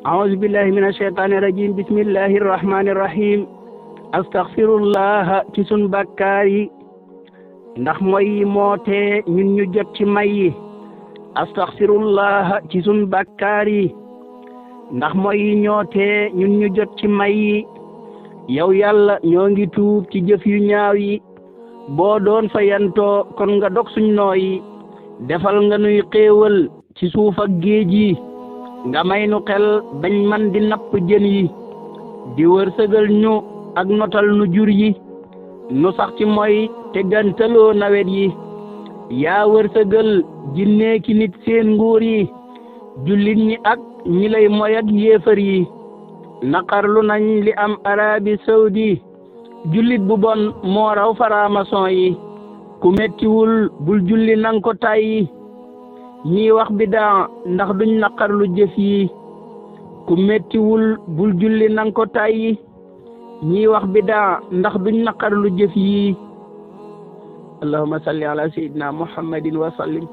أعوذ بالله من الشيطان الرجيم بسم الله الرحمن الرحيم astaghfirullah ci sun bakkaar yi ndax mooy yi moote ñun ñu jot ci may yi astaghfirullah ci sun bakkaar yi ndax mooy yi ñoote ñun ñu jot ci may yi yow yàlla ñoo ngi tuub ci jëf yu ñaaw yi boo doon fa yantoo kon nga dog suñ nooyi defal nga nuy xéewal ci suuf ak géej yi nga may nu xel bañ man di napp jën yi di wërsëgal ñu ak notal nu jur yi nu sax ci mooy te gantaloo nawet yi yaa wërsëgal jinne ki nit seen nguur yi jullit ñi ak ñi lay moy ak yéefar yi naqarlu nañ li am Arabie Saoudi jullit bu bon moo raw faramason yi ku mettiwul bul julli nang ko tayyi ñi wax bidaa ndax duñ naqarlu jëf yi ku mettiwul bul julli nang ko tayyi ñi wax bidaa ndax duñ naqarlu jëf yi allahumma salli ala sayyidina muhammadin wa sallim